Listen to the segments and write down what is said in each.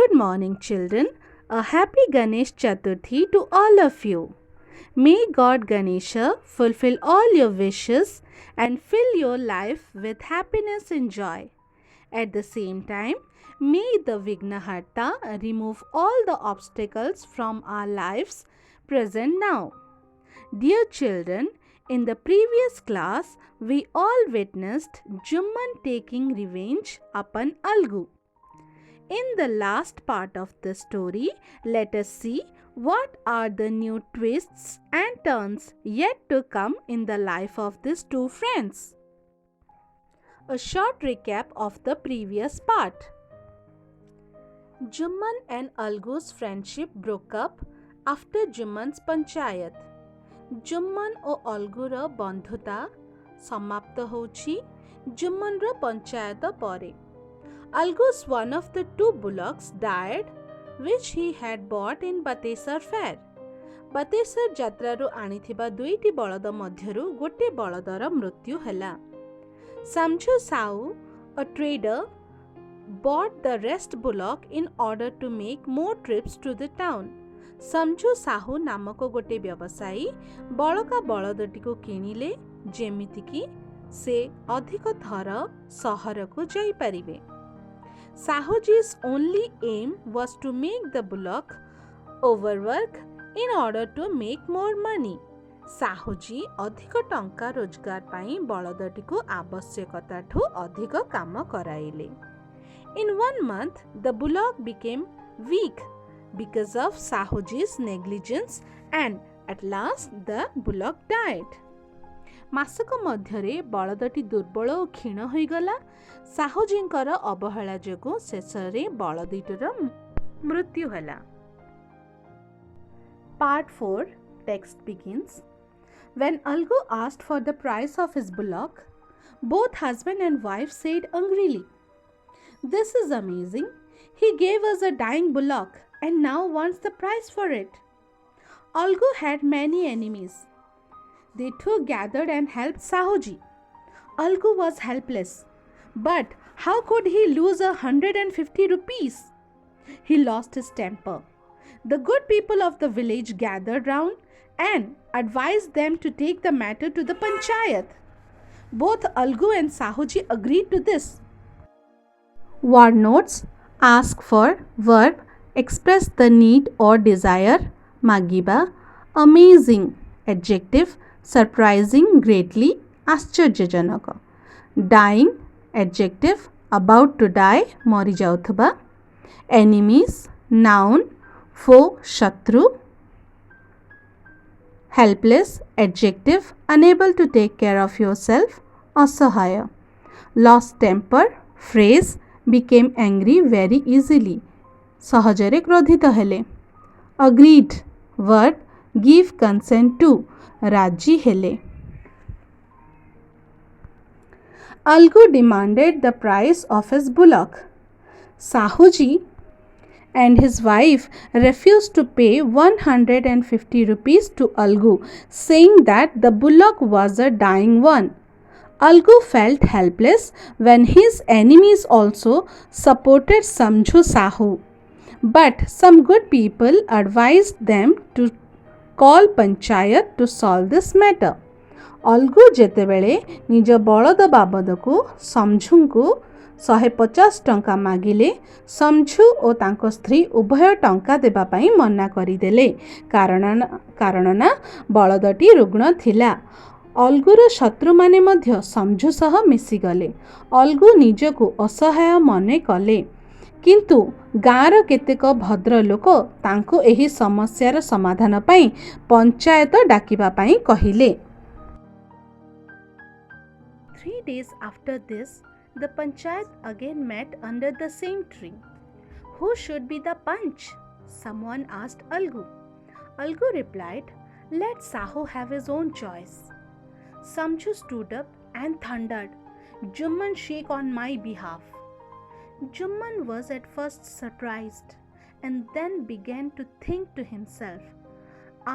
Good morning, children. A happy Ganesh Chaturthi to all of you. May God Ganesha fulfill all your wishes and fill your life with happiness and joy. At the same time, may the Vignaharta remove all the obstacles from our lives present now. Dear children, in the previous class, we all witnessed Jumman taking revenge upon Algu. In the last part of the story, let us see what are the new twists and turns yet to come in the life of these two friends. A short recap of the previous part. Jumman and Algu's friendship broke up after Jumman's panchayat. Jumman o Algura bandhuta samapta hochi Jummanra panchayata pare. Algus, one of the two bullocks, died, which he had bought in Batesar fair. Batesar ଯାତ୍ରାରୁ ଆଣିଥିବା ଦୁଇଟି ବଳଦ ମଧ୍ୟରୁ ଗୋଟିଏ ବଳଦର ମୃତ୍ୟୁ ହେଲା. Samju Sahu, a trader, bought the rest bullock in order to make more trips to the town. Samju Sahu ନାମକ ଗୋଟିଏ ବ୍ୟବସାୟୀ ବଳକା ବଳଦଟିକୁ କିଣିଲେ ଯେମିତିକି ସେ ଅଧିକ ଥର ସହରକୁ ଯାଇପାରିବେ. Sahuji's only aim was to make the bullock overwork in order to make more money. Sahuji ଅଧିକ ଟଙ୍କା ରୋଜଗାର ପାଇଁ ବଳଦଟିକୁ ଆବଶ୍ୟକତାଠୁ ଅଧିକ କାମ କରାଇଲେ. In 1 month, the bullock became weak because of Sahuji's negligence and at last the bullock died. ମାସକ ମଧ୍ୟରେ ବଳଦଟି ଦୁର୍ବଳ ଓ କ୍ଷୀଣ ହୋଇଗଲା. ସାହୁଜୀଙ୍କର ଅବହେଳା ଯୋଗୁଁ ଶେଷରେ ବଳଦଟିର ମୃତ୍ୟୁ ହେଲା. Part 4 text begins. When Algu asked for the price of his bullock, both husband and wife said angrily, "This is amazing. He gave us a dying bullock and now wants the price for it." Algu had many enemies. They too gathered and helped Sahuji. Algu was helpless. But how could he lose 150 rupees? He lost his temper. The good people of the village gathered round and advised them to take the matter to the panchayat. Both Algu and Sahuji agreed to this. Word notes: ask for, verb, express the need or desire, magiba, amazing, adjective, surprising greatly, आश्चर्यजनक, dying, adjective, about to die, मरी जाउथबा, enemies, noun, foe, शत्रु, helpless, adjective, unable to take care of yourself, असहाय, lost temper, phrase, became angry very easily, सहजरे क्रोधित हेले, agreed, verb, give consent to, राजी हेले. Algu demanded the price of his bullock. Sahuji and his wife refused to pay 150 rupees to Algu, saying that the bullock was a dying one. Algu felt helpless when his enemies also supported Samju Sahu. But some good people advised them to call panchayat to solve this matter. ଅଲଗୁ ଯେତେବେଳେ ନିଜ ବଳଦ ବାବଦକୁ ସମଝୁଙ୍କୁ 150 ଟଙ୍କା ମାଗିଲେ, ସମଝୁ ଓ ତାଙ୍କ ସ୍ତ୍ରୀ ଉଭୟ ଟଙ୍କା ଦେବା ପାଇଁ ମନା କରିଦେଲେ କାରଣ ନା ବଳଦଟି ରୁଗ୍ଣ ଥିଲା. ଅଲଗୁର ଶତ୍ରୁମାନେ ମଧ୍ୟ ସମଝୁ ସହ ମିଶିଗଲେ. ଅଲଗୁ ନିଜକୁ ଅସହାୟ ମନେ କଲେ. କିନ୍ତୁ ଗାଁର କେତେକ ଭଦ୍ର ଲୋକ ତାଙ୍କୁ ଏହି ସମସ୍ୟାର ସମାଧାନ ପାଇଁ ପଞ୍ଚାୟତ ଡାକିବା ପାଇଁ କହିଲେ. 3 days after this, the panchayat again met under the same tree. Who should be the panch? Someone asked Algu. Algu replied, "Let Sahu have his own choice." Samju stood up and thundered, "Jumman shake on my behalf." Jumman was at first surprised and then began to think to himself,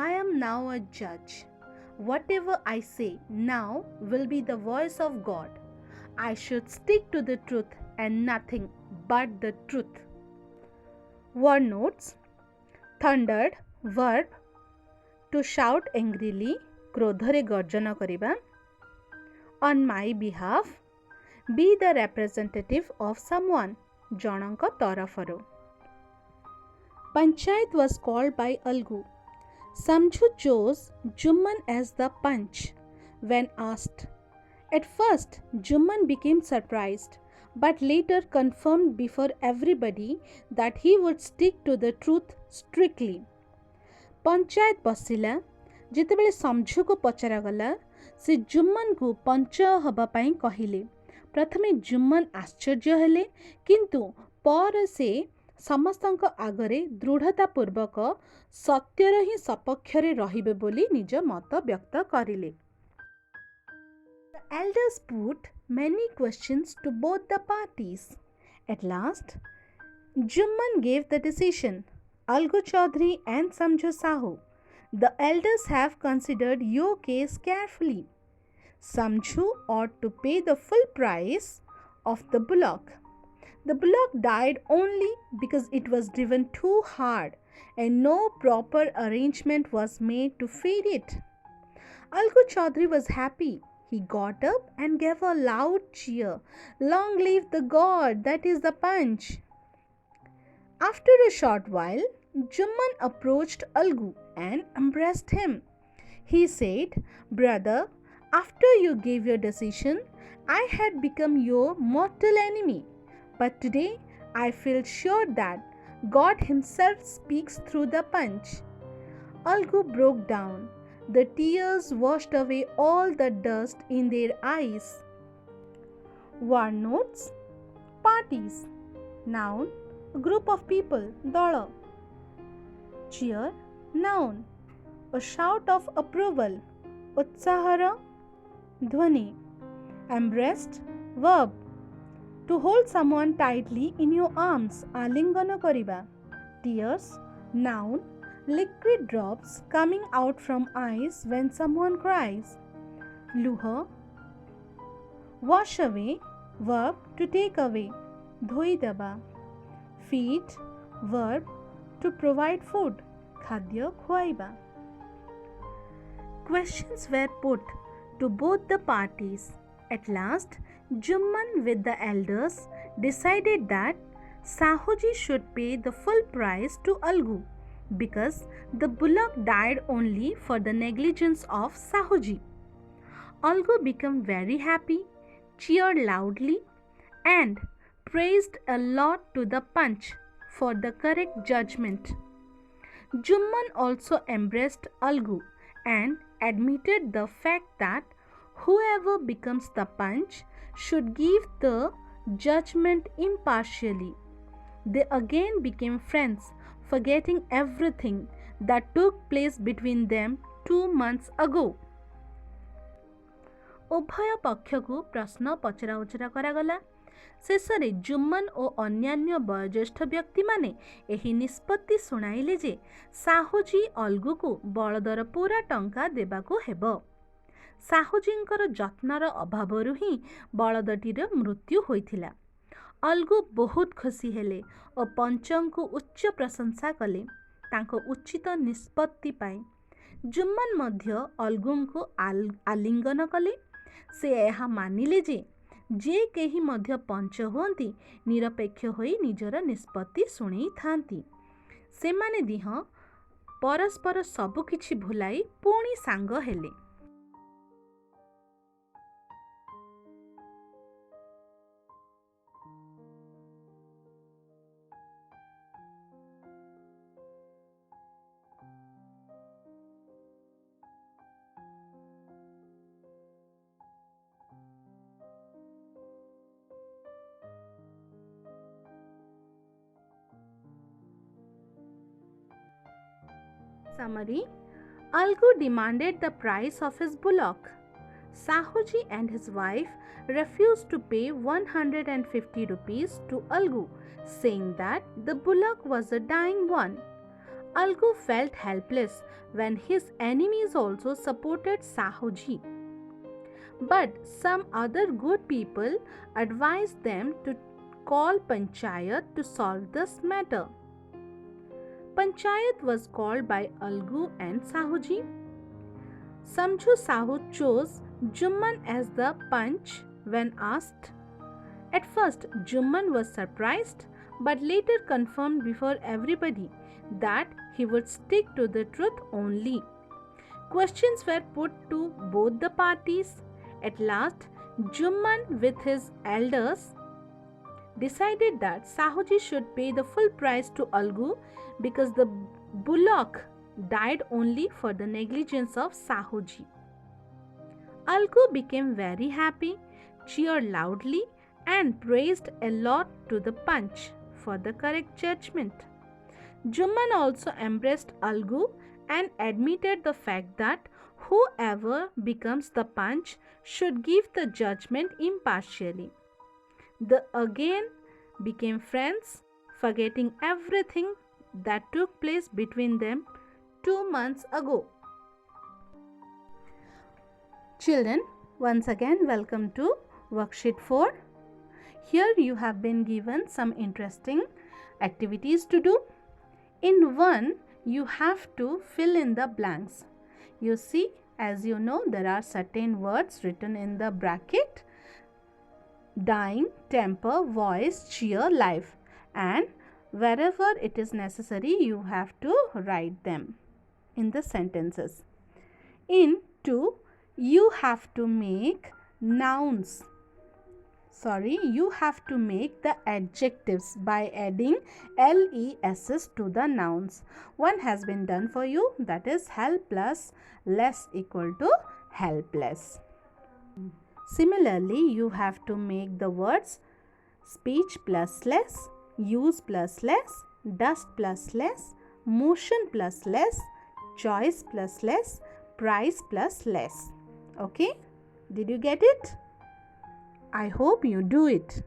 "I am now a judge. Whatever I say now will be the voice of God. I should stick to the truth and nothing but the truth." Word notes: thundered, verb to shout angrily, क्रोधरे गर्जन करिबा. On my behalf, be the representative of someone, Janak तरफरु. Panchayat was called by Algu. Samju chose Jumman as the Panch when asked. At first, Jumman became surprised, but later confirmed before everybody that he would stick to the truth strictly. Panchayat बसिला जितेबेले समझु को पचरा गला से जुम्मन को पंच हबा पई कहिले. प्रथमे जुम्मन आश्चर्य हेले किंतु पर से समस्तक आगरे दृढ़ता पूर्वक सत्यर ही सपक्षरे रहिबे बोली निज मत व्यक्त करिले. The elders put many questions to both the parties. At last, Jumman gave the decision. Algu Chaudhary and Samju Sahu, the elders have considered your case carefully. Samju ought to pay the full price of the bullock. The bullock died only because it was driven too hard and no proper arrangement was made to feed it. Algu Chaudhary was happy. He got up and gave a loud cheer. Long live the god, that is the Panch. After a short while, Jumman approached Algu and embraced him. He said, "Brother, after you gave your decision, I had become your mortal enemy. But today, I feel sure that God Himself speaks through the Panch." Algu broke down. The tears washed away all the dust in their eyes. Word notes: parties. Noun, a group of people, dala. Cheer, noun, a shout of approval, utsahara, dhvani. Embraced, verb, to hold someone tightly in your arms, alingana kariba. Tears, noun, liquid drops coming out from eyes when someone cries. Luha, wash away, verb, to take away, dhoi daba. Feed, verb, to provide food, khadya khwaiba. Questions were put to both the parties. At last, Jumman with the elders decided that Sahuji should pay the full price to Algu because the bullock died only for the negligence of Sahuji. Algu became very happy, cheered loudly, and praised a lot to the Panch for the correct judgment. Jumman also embraced Algu and admitted the fact that whoever becomes the Panch should give the judgment impartially. They again became friends, forgetting everything that took place between them 2 months ago. उभय पक्षको प्रश्न पचरा उचरा करागला. शेषरे जुम्मन और अन्यान्य वयोज्येष्ठ व्यक्ति माने एही निष्पत्ति सुनाइले जे साहुजी अलगु को बलदर पूरा टंका देबाको हेबो. साहुजींकर जत्नर अभावरु ही बलदटीर मृत्यु होइथिला. अलगु बहुत खुशी हेले और पंचंकु उच्च प्रशंसा कले तांको उचित निष्पत्ति पाए. जुम्मन मध्य अलगुंको आलिंगन कले. से यह मानिले जे केही मध्य पंच होती निरपेक्ष होई निजर निष्पत्ति शुणई थांती. सेमाने दिह परस्पर सबु किछि भुलाई पुणी सांग हेले. Summary: Algu demanded the price of his bullock. Sahuji and his wife refused to pay 150 rupees to Algu, saying that the bullock was a dying one. Algu felt helpless when his enemies also supported Sahuji. But some other good people advised them to call Panchayat to solve this matter. Panchayat was called by Algu and Sahuji. Samju Sahu chose Jumman as the Panch when asked. At first, Jumman was surprised but later confirmed before everybody that he would stick to the truth only. Questions were put to both the parties. At last, Jumman with his elders decided that Sahuji should pay the full price to Algu because the bullock died only for the negligence of Sahuji. Algu became very happy, cheered loudly, and praised a lot to the Panch for the correct judgment. Jumman also embraced Algu and admitted the fact that whoever becomes the Panch should give the judgment impartially. They again became friends, forgetting everything that took place between them 2 months ago. Children, once again welcome to Worksheet 4. Here you have been given some interesting activities to do. In one, you have to fill in the blanks. You see, as you know, there are certain words written in the bracket: dying, temper, voice, cheer, life, and wherever it is necessary you have to write them in the sentences. In 2, you have to make nouns. You have to make the adjectives by adding LESs to the nouns. One has been done for you, that is helpless less equal to helpless. Similarly, you have to make the words speech plus less, use plus less, dust plus less, motion plus less, choice plus less, price plus less. Okay? Did you get it? I hope you do it.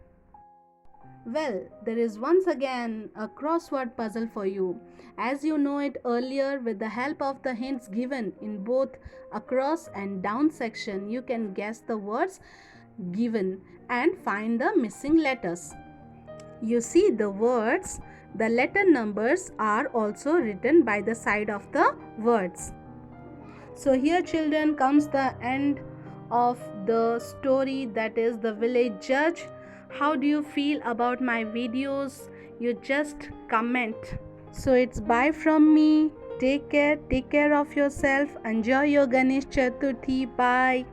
Well, there is once again a crossword puzzle for you. As you know it earlier, with the help of the hints given in both across and down section, you can guess the words given and find the missing letters. You see the words, the letter numbers are also written by the side of the words. So here, children, comes the end of the story, that is the village judge. How do you feel about my videos? You just comment. So it's bye from me. Take care of yourself. Enjoy your Ganesh Chaturthi. Bye.